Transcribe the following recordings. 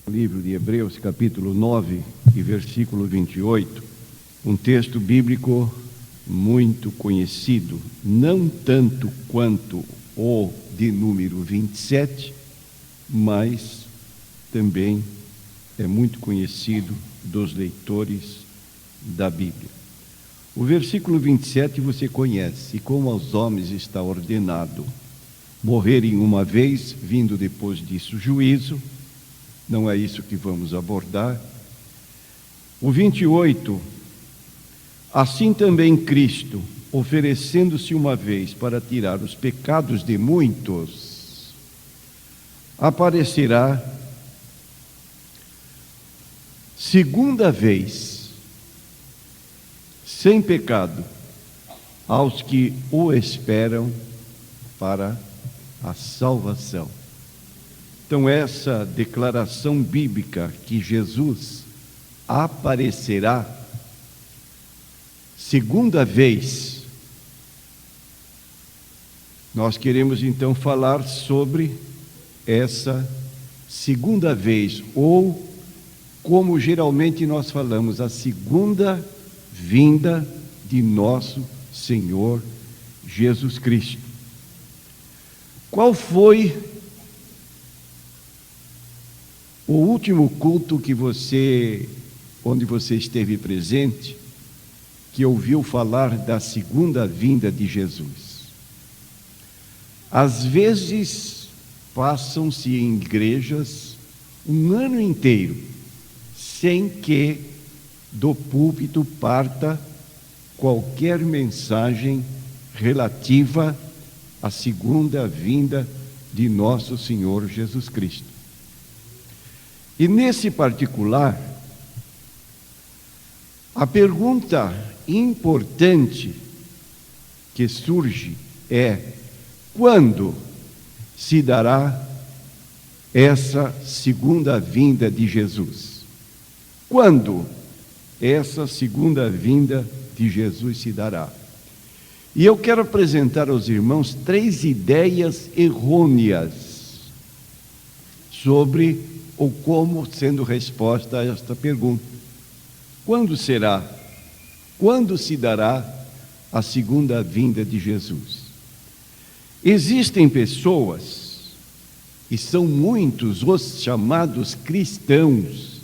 Livro de Hebreus, capítulo 9 e versículo 28, um texto bíblico muito conhecido, não tanto quanto o de número 27, mas também é muito conhecido dos leitores da Bíblia. O versículo 27 você conhece: e como aos homens está ordenado morrerem uma vez, vindo depois disso juízo. Não é isso que vamos abordar. O 28, assim também Cristo, oferecendo-se uma vez para tirar os pecados de muitos, aparecerá segunda vez, sem pecado, aos que o esperam para a salvação. Então, essa declaração bíblica que Jesus aparecerá segunda vez, nós queremos então falar sobre essa segunda vez, ou como geralmente nós falamos, a segunda vinda de nosso Senhor Jesus Cristo. Qual foi o último culto onde você esteve presente, que ouviu falar da segunda vinda de Jesus? Às vezes, passam-se em igrejas um ano inteiro, sem que do púlpito parta qualquer mensagem relativa à segunda vinda de nosso Senhor Jesus Cristo. E nesse particular, a pergunta importante que surge é: quando se dará essa segunda vinda de Jesus? Quando essa segunda vinda de Jesus se dará? E eu quero apresentar aos irmãos 3 ideias errôneas sobre ou como sendo resposta a esta pergunta. Quando será? Quando se dará a segunda vinda de Jesus? Existem pessoas, e são muitos os chamados cristãos,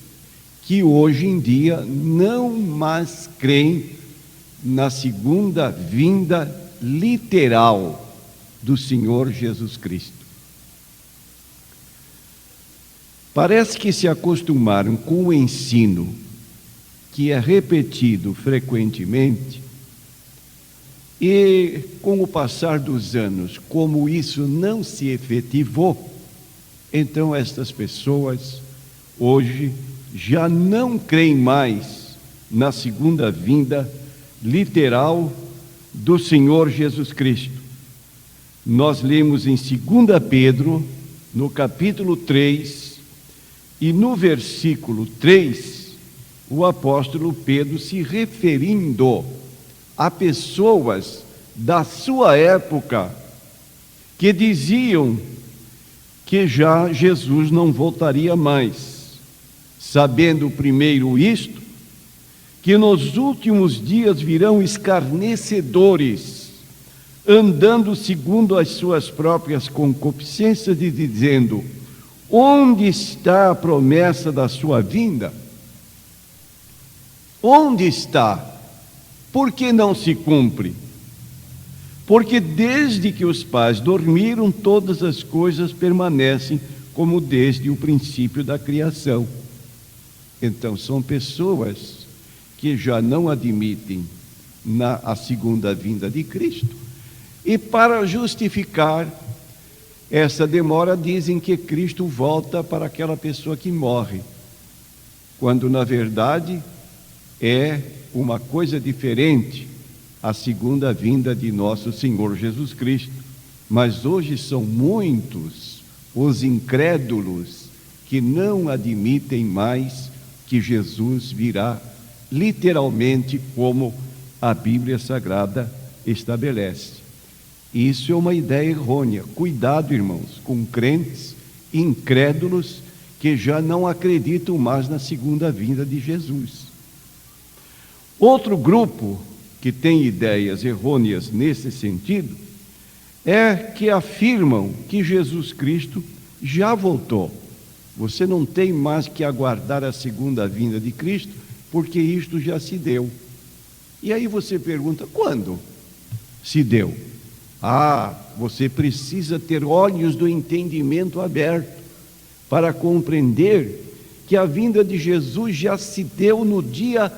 que hoje em dia não mais creem na segunda vinda literal do Senhor Jesus Cristo. Parece que se acostumaram com o ensino que é repetido frequentemente, e com o passar dos anos, como isso não se efetivou, então estas pessoas hoje já não creem mais na segunda vinda literal do Senhor Jesus Cristo. Nós lemos em 2 Pedro, no capítulo 3, e no versículo 3, o apóstolo Pedro, se referindo a pessoas da sua época que diziam que já Jesus não voltaria mais, sabendo primeiro isto, que nos últimos dias virão escarnecedores, andando segundo as suas próprias concupiscências e dizendo: onde está a promessa da sua vinda? Onde está? Por que não se cumpre? Porque desde que os pais dormiram, todas as coisas permanecem como desde o princípio da criação. Então, são pessoas que já não admitem a segunda vinda de Cristo, e para justificar essa demora, dizem que Cristo volta para aquela pessoa que morre, quando na verdade é uma coisa diferente a segunda vinda de nosso Senhor Jesus Cristo. Mas hoje são muitos os incrédulos que não admitem mais que Jesus virá literalmente como a Bíblia Sagrada estabelece. Isso é uma ideia errônea. Cuidado, irmãos, com crentes incrédulos que já não acreditam mais na segunda vinda de Jesus. Outro grupo que tem ideias errôneas nesse sentido é que afirmam que Jesus Cristo já voltou. Você não tem mais que aguardar a segunda vinda de Cristo, porque isto já se deu. E aí você pergunta, quando se deu? Você precisa ter olhos do entendimento aberto para compreender que a vinda de Jesus já se deu no dia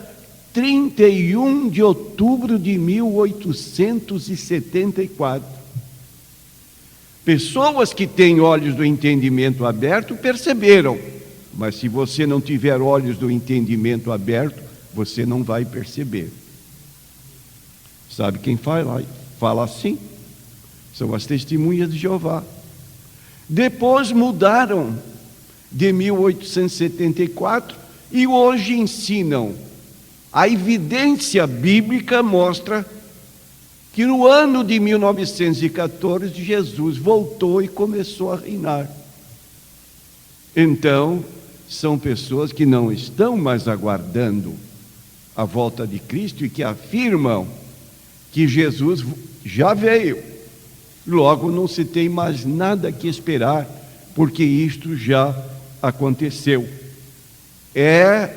31 de outubro de 1874. Pessoas que têm olhos do entendimento aberto perceberam, mas se você não tiver olhos do entendimento aberto, você não vai perceber. Sabe quem fala assim? São as testemunhas de Jeová. Depois mudaram de 1874 e hoje ensinam. A evidência bíblica mostra que no ano de 1914 Jesus voltou e começou a reinar. Então, são pessoas que não estão mais aguardando a volta de Cristo e que afirmam que Jesus já veio. Logo, não se tem mais nada que esperar, porque isto já aconteceu. É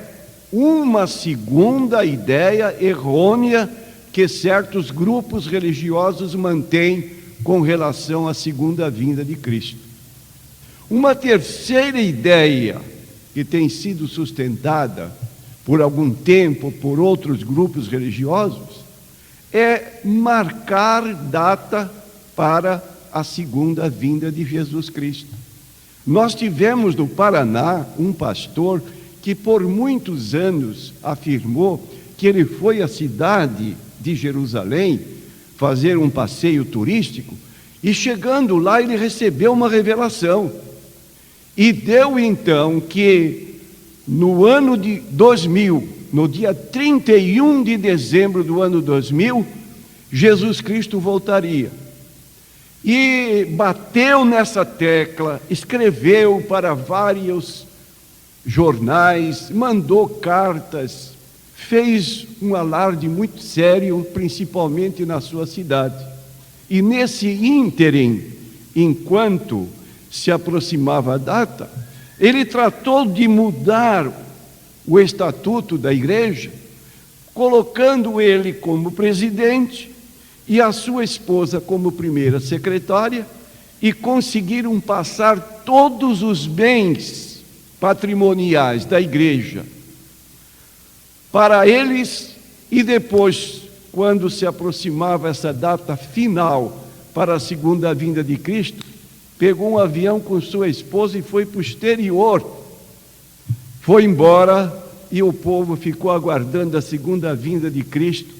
uma segunda ideia errônea que certos grupos religiosos mantêm com relação à segunda vinda de Cristo. Uma terceira ideia que tem sido sustentada por algum tempo por outros grupos religiosos é marcar data para a segunda vinda de Jesus Cristo. Nós tivemos no Paraná um pastor que por muitos anos afirmou que ele foi à cidade de Jerusalém fazer um passeio turístico e chegando lá ele recebeu uma revelação e deu então que no ano de 2000, no dia 31 de dezembro do ano 2000, Jesus Cristo voltaria. E bateu nessa tecla, escreveu para vários jornais, mandou cartas, fez um alarde muito sério, principalmente na sua cidade. E nesse ínterim, enquanto se aproximava a data, ele tratou de mudar o estatuto da igreja, colocando ele como presidente e a sua esposa como primeira secretária, e conseguiram passar todos os bens patrimoniais da igreja para eles, e depois, quando se aproximava essa data final para a segunda vinda de Cristo, pegou um avião com sua esposa e foi para o exterior, foi embora, e o povo ficou aguardando a segunda vinda de Cristo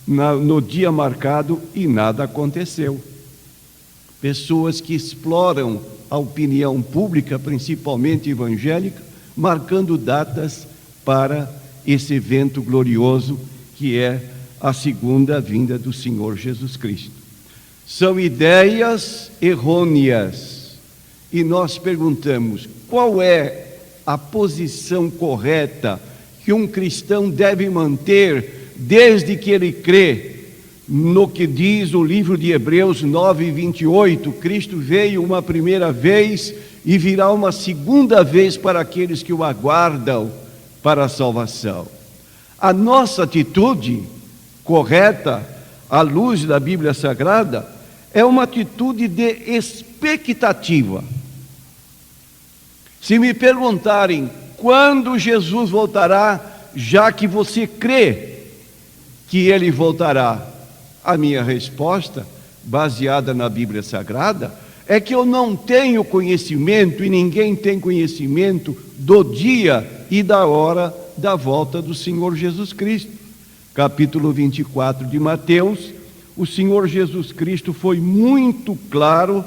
no dia marcado e nada aconteceu. Pessoas que exploram a opinião pública, principalmente evangélica, marcando datas para esse evento glorioso que é a segunda vinda do Senhor Jesus Cristo. São ideias errôneas e nós perguntamos: qual é a posição correta que um cristão deve manter desde que ele crê no que diz o livro de Hebreus 9:28, Cristo veio uma primeira vez e virá uma segunda vez para aqueles que o aguardam para a salvação. A nossa atitude correta, à luz da Bíblia Sagrada, é uma atitude de expectativa. Se me perguntarem quando Jesus voltará, já que você crê que ele voltará, a minha resposta, baseada na Bíblia Sagrada, é que eu não tenho conhecimento, e ninguém tem conhecimento, do dia e da hora da volta do Senhor Jesus Cristo. Capítulo 24 de Mateus, o Senhor Jesus Cristo foi muito claro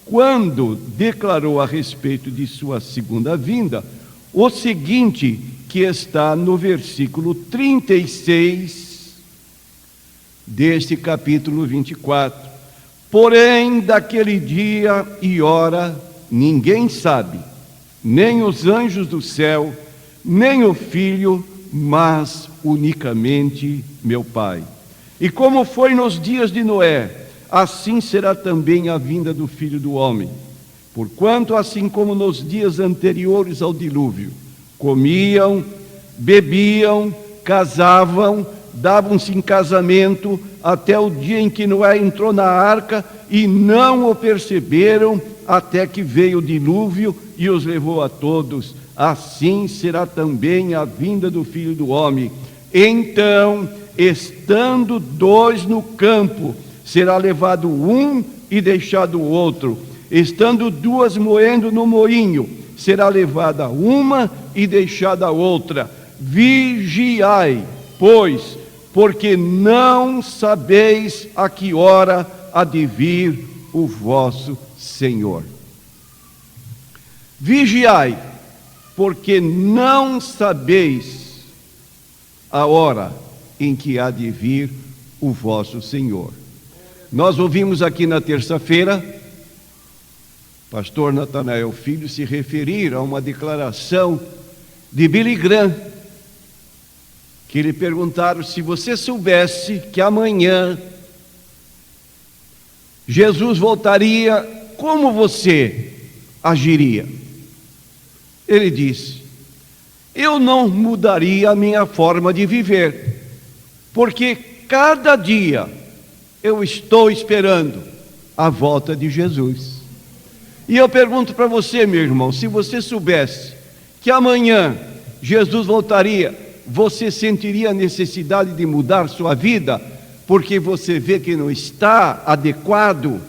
quando declarou a respeito de sua segunda vinda, o seguinte, que está no versículo 36 deste capítulo 24. Porém, daquele dia e hora ninguém sabe, nem os anjos do céu, nem o Filho, mas unicamente meu Pai. E como foi nos dias de Noé, assim será também a vinda do Filho do Homem. Porquanto, assim como nos dias anteriores ao dilúvio, comiam, bebiam, casavam, davam-se em casamento, até o dia em que Noé entrou na arca, e não o perceberam, até que veio o dilúvio e os levou a todos. Assim será também a vinda do Filho do Homem. Então, estando dois no campo, será levado um e deixado o outro. Estando duas moendo no moinho, será levada uma e deixada a outra. Vigiai, pois, porque não sabeis a que hora há de vir o vosso Senhor. Vigiai, porque não sabeis a hora em que há de vir o vosso Senhor. Nós ouvimos aqui na terça-feira pastor Natanael Filho se referir a uma declaração de Billy Graham, que lhe perguntaram: se você soubesse que amanhã Jesus voltaria, como você agiria? Ele disse: eu não mudaria a minha forma de viver, porque cada dia eu estou esperando a volta de Jesus. E eu pergunto para você, meu irmão, se você soubesse que amanhã Jesus voltaria, você sentiria a necessidade de mudar sua vida, porque você vê que não está adequado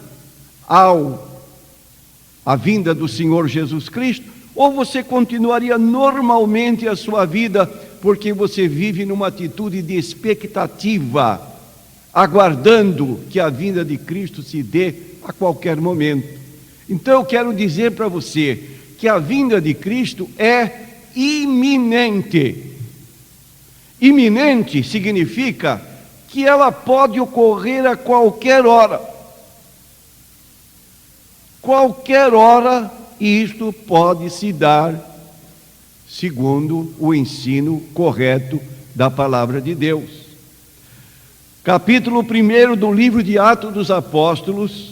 à vinda do Senhor Jesus Cristo? Ou você continuaria normalmente a sua vida, porque você vive numa atitude de expectativa, aguardando que a vinda de Cristo se dê a qualquer momento? Então eu quero dizer para você que a vinda de Cristo é iminente. Iminente significa que ela pode ocorrer a qualquer hora. Qualquer hora, isto pode se dar segundo o ensino correto da palavra de Deus. Capítulo 1 do livro de Atos dos Apóstolos,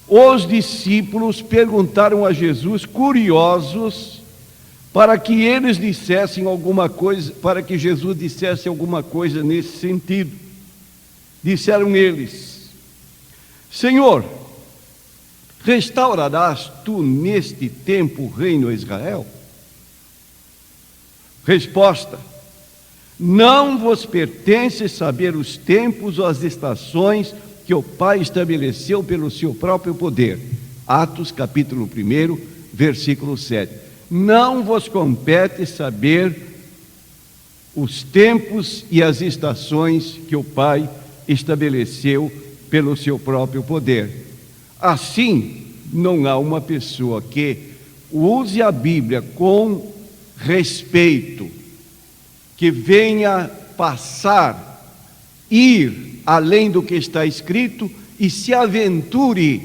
os discípulos perguntaram a Jesus, curiosos, para que eles dissessem alguma coisa, para que Jesus dissesse alguma coisa nesse sentido. Disseram eles: Senhor, restaurarás tu neste tempo o reino a Israel? Resposta: não vos pertence saber os tempos ou as estações que o Pai estabeleceu pelo seu próprio poder. Atos capítulo 1, versículo 7. Não vos compete saber os tempos e as estações que o Pai estabeleceu pelo seu próprio poder. Assim, não há uma pessoa que use a Bíblia com respeito, que venha ir além do que está escrito e se aventure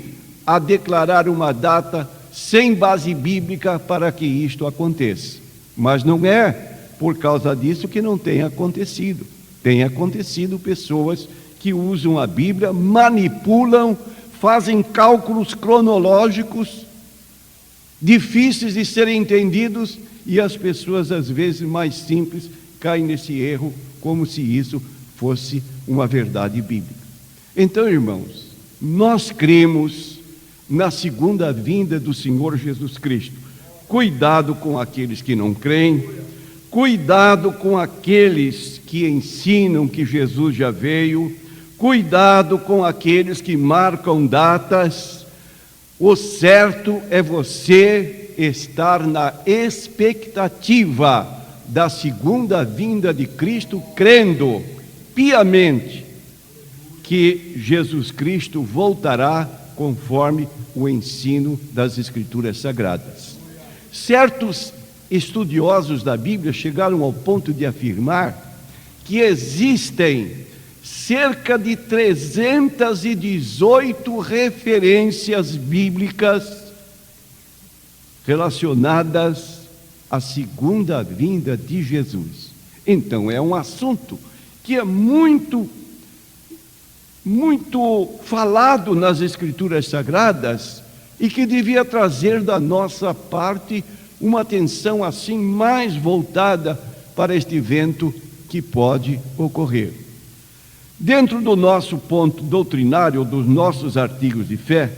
a declarar uma data sem base bíblica para que isto aconteça. Mas não é por causa disso que não tem acontecido. Tem acontecido pessoas que usam a Bíblia, manipulam, fazem cálculos cronológicos difíceis de serem entendidos, e as pessoas, às vezes mais simples, caem nesse erro como se isso fosse uma verdade bíblica. Então, irmãos, nós cremos na segunda vinda do Senhor Jesus Cristo. Cuidado com aqueles que não creem, cuidado com aqueles que ensinam que Jesus já veio, cuidado com aqueles que marcam datas. O certo é você estar na expectativa da segunda vinda de Cristo, crendo piamente que Jesus Cristo voltará conforme o ensino das Escrituras Sagradas. Certos estudiosos da Bíblia chegaram ao ponto de afirmar que existem cerca de 318 referências bíblicas relacionadas à segunda vinda de Jesus. Então, é um assunto que é muito falado nas Escrituras Sagradas e que devia trazer da nossa parte uma atenção assim mais voltada para este evento que pode ocorrer. Dentro do nosso ponto doutrinário, dos nossos artigos de fé,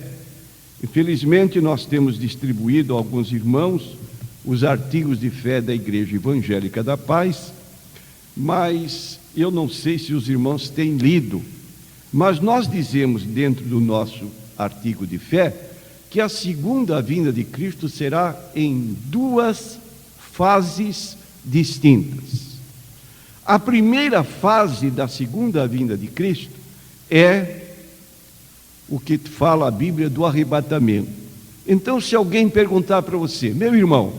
infelizmente nós temos distribuído a alguns irmãos os artigos de fé da Igreja Evangélica da Paz, mas eu não sei se os irmãos têm lido, mas nós dizemos dentro do nosso artigo de fé que a segunda vinda de Cristo será em duas fases distintas. A primeira fase da segunda vinda de Cristo é o que fala a Bíblia do arrebatamento. Então, se alguém perguntar para você, meu irmão,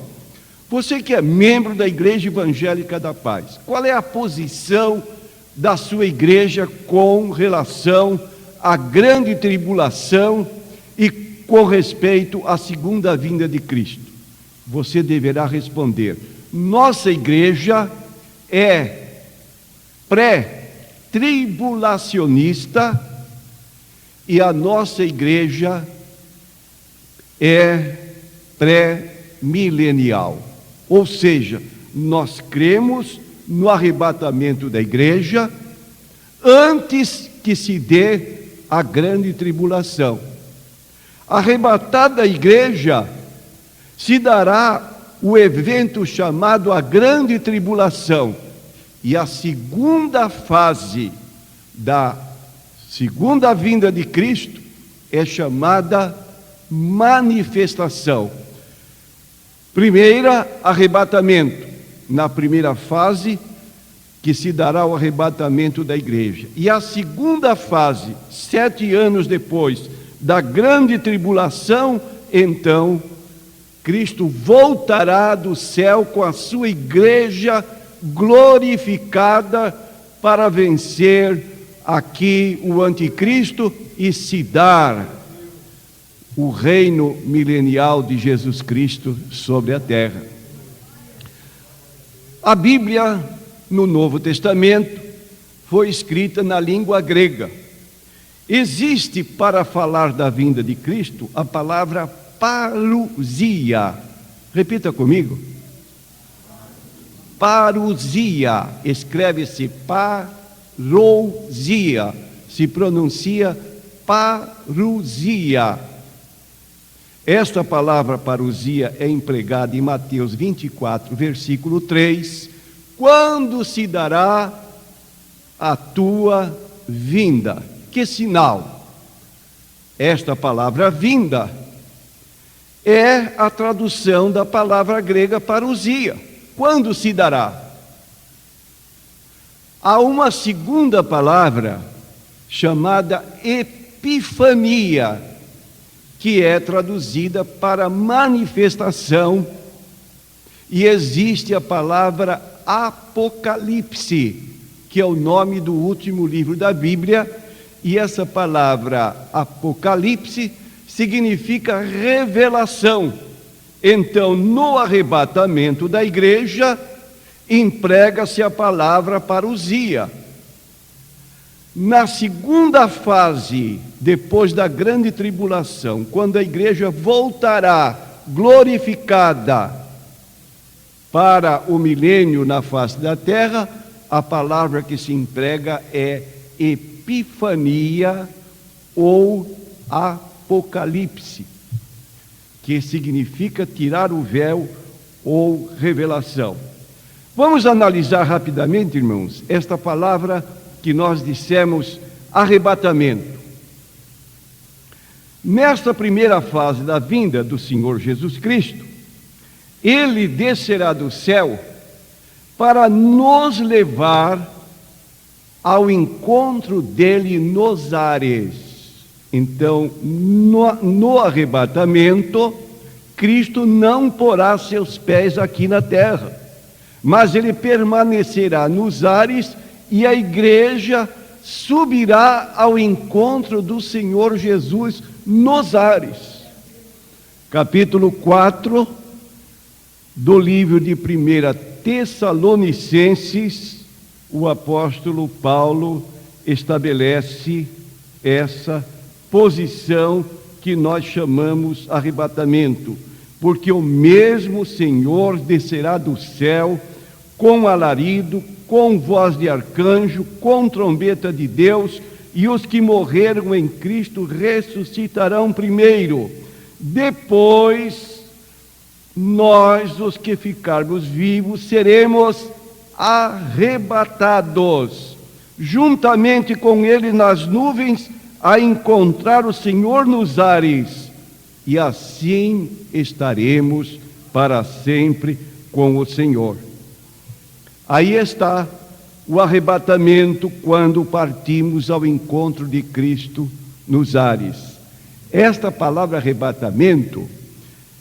você que é membro da Igreja Evangélica da Paz, qual é a posição da sua igreja com relação à grande tribulação e com respeito à segunda vinda de Cristo? Você deverá responder: nossa igreja é pré-tribulacionista e a nossa igreja é pré-milenial. Ou seja, nós cremos no arrebatamento da igreja antes que se dê a grande tribulação. Arrebatada a igreja, se dará o evento chamado a grande tribulação. E a segunda fase da segunda vinda de Cristo é chamada manifestação. Primeira, arrebatamento. Na primeira fase, que se dará o arrebatamento da igreja. E a segunda fase, 7 anos depois da grande tribulação, então, Cristo voltará do céu com a sua igreja glorificada para vencer aqui o anticristo e se dar o reino milenial de Jesus Cristo sobre a terra. A Bíblia, no Novo Testamento, foi escrita na língua grega. Existe, para falar da vinda de Cristo, a palavra parousia. Repita comigo. Parousia. Escreve-se parousia. Se pronuncia parousia. Esta palavra parousia é empregada em Mateus 24, versículo 3. Quando se dará a tua vinda? Que sinal? Esta palavra vinda é a tradução da palavra grega parousia. Quando se dará? Há uma segunda palavra chamada epifania, que é traduzida para manifestação, e existe a palavra Apocalipse, que é o nome do último livro da Bíblia, e essa palavra Apocalipse significa revelação. Então, no arrebatamento da igreja, emprega-se a palavra parousia. Na segunda fase, depois da grande tribulação, quando a igreja voltará glorificada para o milênio na face da terra, a palavra que se emprega é epifania ou apocalipse, que significa tirar o véu ou revelação. Vamos analisar rapidamente, irmãos, esta palavra que nós dissemos, arrebatamento. Nesta primeira fase da vinda do Senhor Jesus Cristo, Ele descerá do céu para nos levar ao encontro dele nos ares. Então, no arrebatamento, Cristo não porá seus pés aqui na terra, mas Ele permanecerá nos ares e a igreja subirá ao encontro do Senhor Jesus nos ares. capítulo 4 do livro de 1 Tessalonicenses, o apóstolo Paulo estabelece essa posição que nós chamamos arrebatamento, porque o mesmo Senhor descerá do céu com alarido, com voz de arcanjo, com trombeta de Deus, e os que morreram em Cristo ressuscitarão primeiro. Depois, nós, os que ficarmos vivos, seremos arrebatados, juntamente com ele nas nuvens, a encontrar o Senhor nos ares, e assim estaremos para sempre com o Senhor. Aí está o arrebatamento, quando partimos ao encontro de Cristo nos ares. Esta palavra arrebatamento,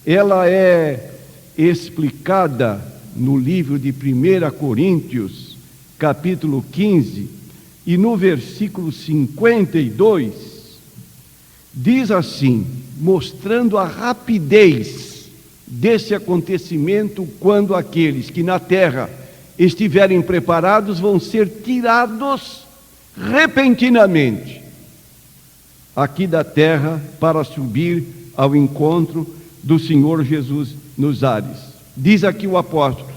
ela é explicada no livro de 1 Coríntios, capítulo 15, e no versículo 52, diz assim, mostrando a rapidez desse acontecimento, quando aqueles que na terra estiverem preparados vão ser tirados repentinamente aqui da terra para subir ao encontro do Senhor Jesus nos ares. Diz aqui o apóstolo,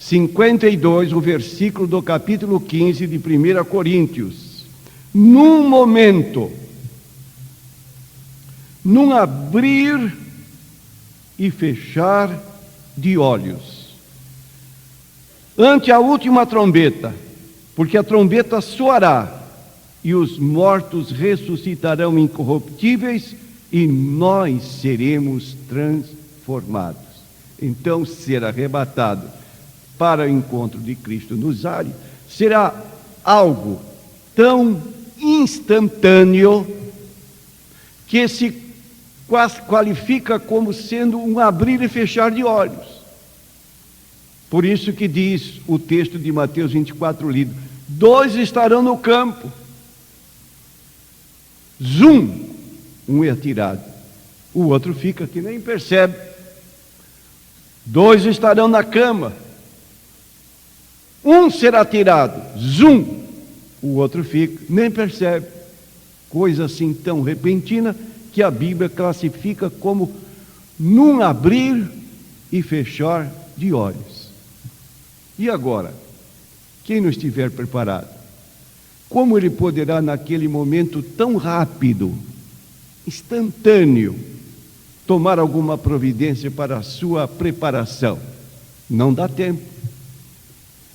52, o versículo do capítulo 15 de 1 Coríntios. Num momento, num abrir e fechar de olhos, ante a última trombeta, porque a trombeta soará, e os mortos ressuscitarão incorruptíveis, e nós seremos transformados. Então, ser arrebatado para o encontro de Cristo nos ares será algo tão instantâneo que se qualifica como sendo um abrir e fechar de olhos. Por isso que diz o texto de Mateus 24 lido, 2 estarão no campo, um é atirado, o outro fica que nem percebe. 2 estarão na cama, um será tirado, o outro fica, nem percebe. Coisa assim tão repentina que a Bíblia classifica como num abrir e fechar de olhos. E agora, quem não estiver preparado, como ele poderá naquele momento tão rápido, instantâneo, tomar alguma providência para a sua preparação? Não dá tempo.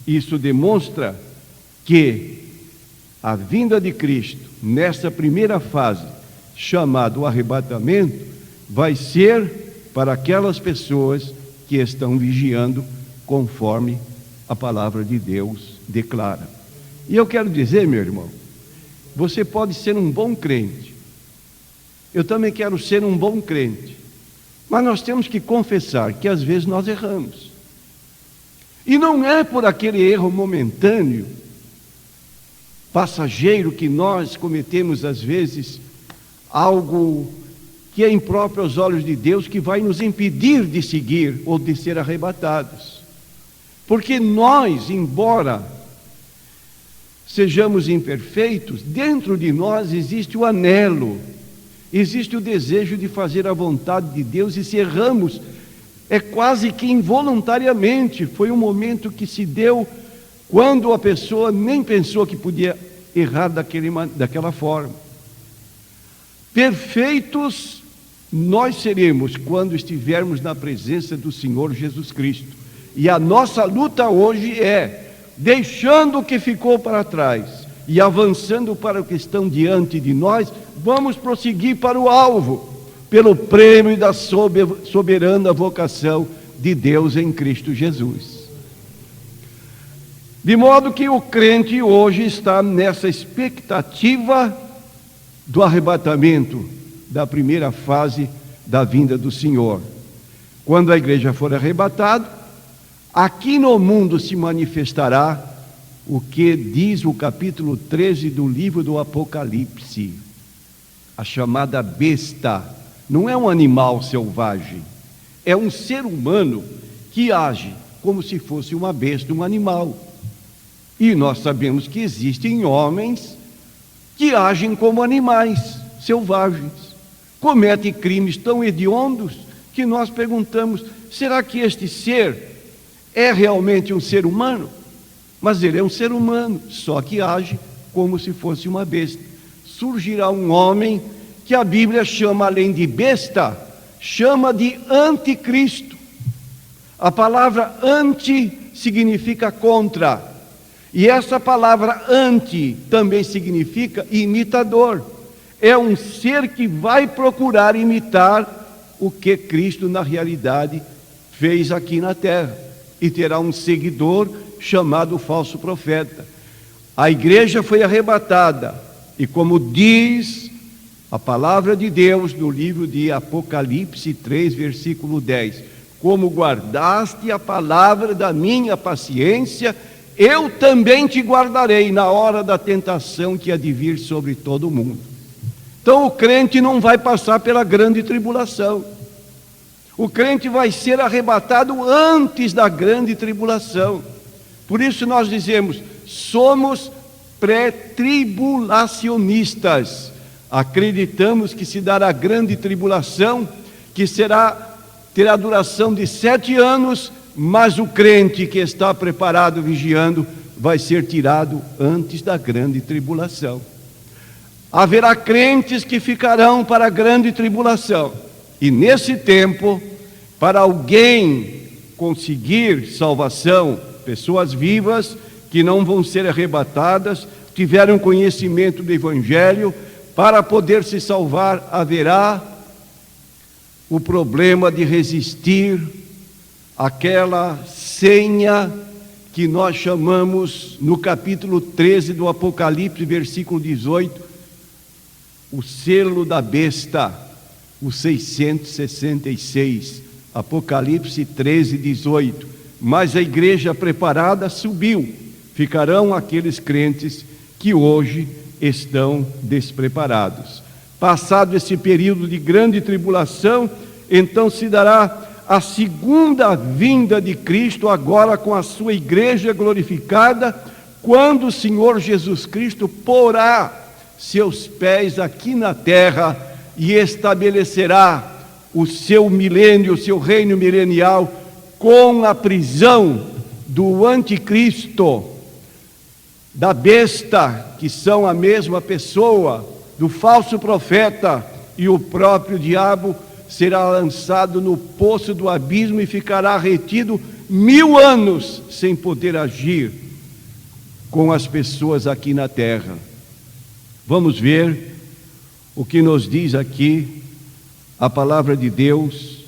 Isso demonstra que a vinda de Cristo, nessa primeira fase, chamado arrebatamento, vai ser para aquelas pessoas que estão vigiando, conforme a palavra de Deus declara. E eu quero dizer, meu irmão, você pode ser um bom crente, eu também quero ser um bom crente, mas nós temos que confessar que às vezes nós erramos, e não é por aquele erro momentâneo, passageiro, que nós cometemos às vezes algo que é impróprio aos olhos de Deus, que vai nos impedir de seguir ou de ser arrebatados. Porque nós, embora sejamos imperfeitos, dentro de nós existe o anelo, existe o desejo de fazer a vontade de Deus, e se erramos, é quase que involuntariamente. Foi um momento que se deu quando a pessoa nem pensou que podia errar daquela forma. Perfeitos nós seremos quando estivermos na presença do Senhor Jesus Cristo. E a nossa luta hoje é, deixando o que ficou para trás e avançando para o que estão diante de nós, vamos prosseguir para o alvo, pelo prêmio da soberana vocação de Deus em Cristo Jesus. De modo que o crente hoje está nessa expectativa do arrebatamento, da primeira fase da vinda do Senhor. Quando a igreja for arrebatada, aqui no mundo se manifestará o que diz o capítulo 13 do livro do Apocalipse, a chamada besta, não é um animal selvagem, é um ser humano que age como se fosse uma besta, um animal. E nós sabemos que existem homens que agem como animais selvagens, cometem crimes tão hediondos que nós perguntamos: será que este ser é realmente um ser humano? Mas ele é um ser humano, só que age como se fosse uma besta. Surgirá um homem que a Bíblia chama, além de besta, chama de anticristo. A palavra anti significa contra, e essa palavra anti também significa imitador. É um ser que vai procurar imitar o que Cristo na realidade fez aqui na terra, e terá um seguidor chamado falso profeta. A igreja foi arrebatada, e como diz a palavra de Deus no livro de Apocalipse 3, versículo 10: como guardaste a palavra da minha paciência, eu também te guardarei na hora da tentação que há de vir sobre todo o mundo. Então o crente não vai passar pela grande tribulação. O crente vai ser arrebatado antes da grande tribulação. Por isso nós dizemos, somos pré-tribulacionistas. Acreditamos que se dará a grande tribulação, que terá duração de 7 anos, mas o crente que está preparado, vigiando, vai ser tirado antes da grande tribulação. Haverá crentes que ficarão para a grande tribulação, e nesse tempo, para alguém conseguir salvação, pessoas vivas que não vão ser arrebatadas, tiveram conhecimento do Evangelho, para poder se salvar, haverá o problema de resistir àquela senha que nós chamamos no capítulo 13 do Apocalipse, versículo 18, o selo da besta, o 666, Apocalipse 13, 18. Mas a igreja preparada subiu, ficarão aqueles crentes que hoje estão despreparados. Passado esse período de grande tribulação, então se dará a segunda vinda de Cristo, agora com a sua igreja glorificada, quando o Senhor Jesus Cristo porá seus pés aqui na terra e estabelecerá o seu milênio, o seu reino milenial, com a prisão do anticristo, da besta, que são a mesma pessoa, do falso profeta, e o próprio diabo será lançado no poço do abismo e ficará retido 1000 anos sem poder agir com as pessoas aqui na terra. Vamos ver o que nos diz aqui a palavra de Deus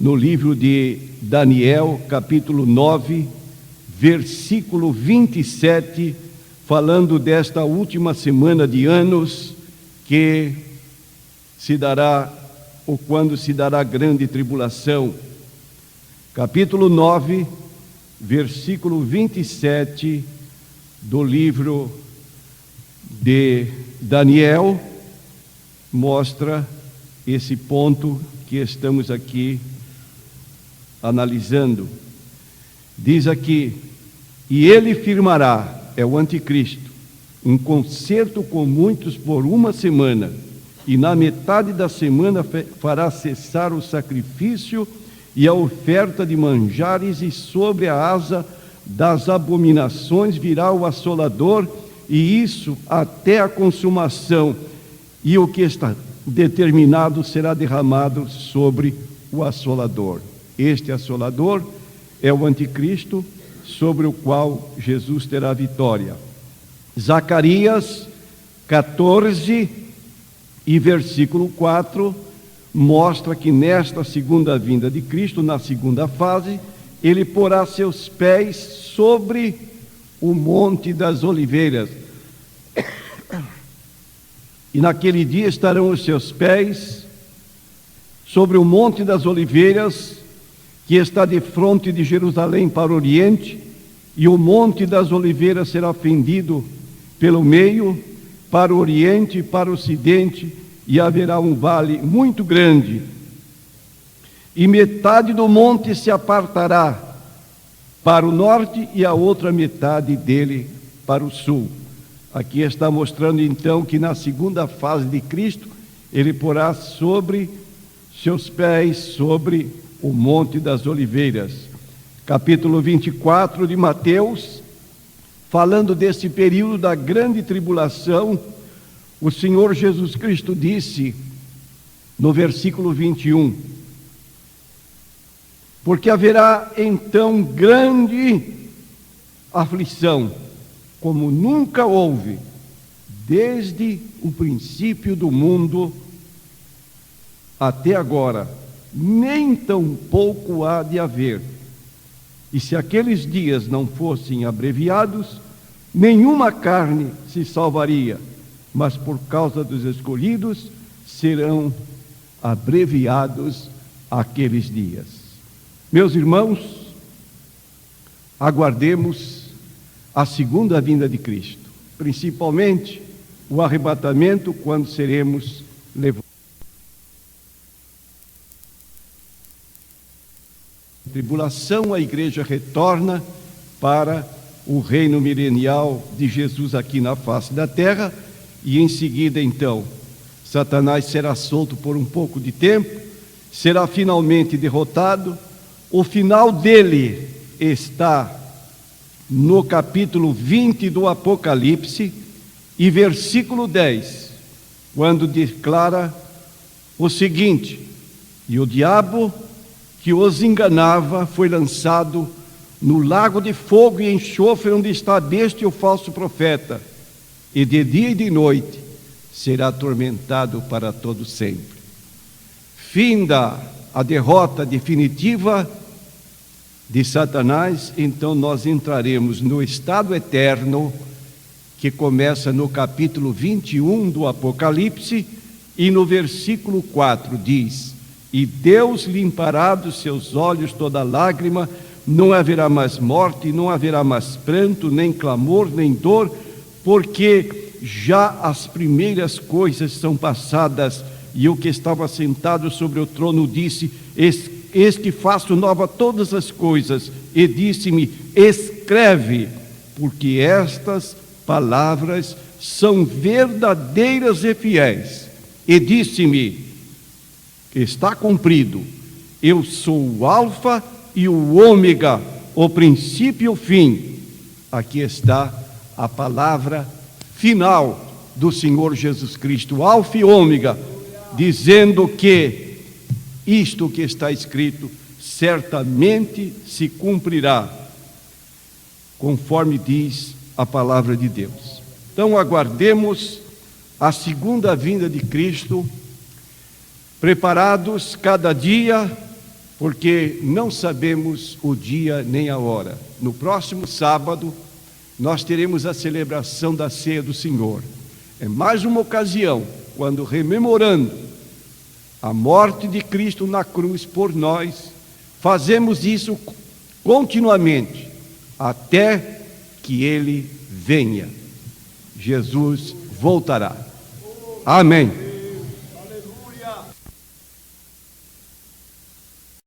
no livro de Daniel, capítulo 9, versículo 27, falando desta última semana de anos que se dará, ou quando se dará grande tribulação. Capítulo 9, versículo 27 do livro de Daniel, mostra esse ponto que estamos aqui analisando. Diz aqui: e ele firmará, é o anticristo, um concerto com muitos por 1 semana, e na metade da semana fará cessar o sacrifício e a oferta de manjares, e sobre a asa das abominações virá o assolador, e isso até a consumação, e o que está determinado será derramado sobre o assolador. Este assolador é o anticristo, sobre o qual Jesus terá vitória. Zacarias 14 e versículo 4 mostra que nesta segunda vinda de Cristo, na segunda fase, ele porá seus pés sobre o Monte das Oliveiras. E naquele dia estarão os seus pés sobre o Monte das Oliveiras, que está de fronte de Jerusalém para o oriente, e o Monte das Oliveiras será fendido pelo meio, para o oriente e para o ocidente, e haverá um vale muito grande, e metade do monte se apartará para o norte e a outra metade dele para o sul. Aqui está mostrando então que na segunda fase de Cristo, ele porá sobre seus pés, sobre o Monte das Oliveiras. Capítulo 24 de Mateus, falando desse período da grande tribulação, o Senhor Jesus Cristo disse, no versículo 21, porque haverá então grande aflição, como nunca houve, desde o princípio do mundo até agora, nem tampouco há de haver. E se aqueles dias não fossem abreviados, nenhuma carne se salvaria, mas por causa dos escolhidos serão abreviados aqueles dias. Meus irmãos, aguardemos a segunda vinda de Cristo, principalmente o arrebatamento, quando seremos levados. Tribulação, a igreja retorna para o reino milenial de Jesus aqui na face da terra, e em seguida então Satanás será solto por um pouco de tempo, será finalmente derrotado. O final dele está no capítulo 20 do Apocalipse e versículo 10, quando declara o seguinte: e o diabo que os enganava foi lançado no lago de fogo e enxofre, onde está a besta e o falso profeta, e de dia e de noite será atormentado para todo sempre. Finda a derrota definitiva de Satanás, então nós entraremos no estado eterno, que começa no capítulo 21 do Apocalipse, e no versículo 4 diz: e Deus limpará dos seus olhos toda lágrima, não haverá mais morte, não haverá mais pranto, nem clamor, nem dor, porque já as primeiras coisas são passadas. E o que estava sentado sobre o trono disse: eis que faço nova todas as coisas. E disse-me: escreve, porque estas palavras são verdadeiras e fiéis. E disse-me: está cumprido, eu sou o Alfa e o Ômega, o princípio e o fim. Aqui está a palavra final do Senhor Jesus Cristo, Alfa e Ômega, dizendo que isto que está escrito certamente se cumprirá, conforme diz a palavra de Deus. Então aguardemos a segunda vinda de Cristo, preparados cada dia, porque não sabemos o dia nem a hora. No próximo sábado, nós teremos a celebração da ceia do Senhor. É mais uma ocasião, quando rememorando a morte de Cristo na cruz por nós, fazemos isso continuamente, até que Ele venha. Jesus voltará. Amém.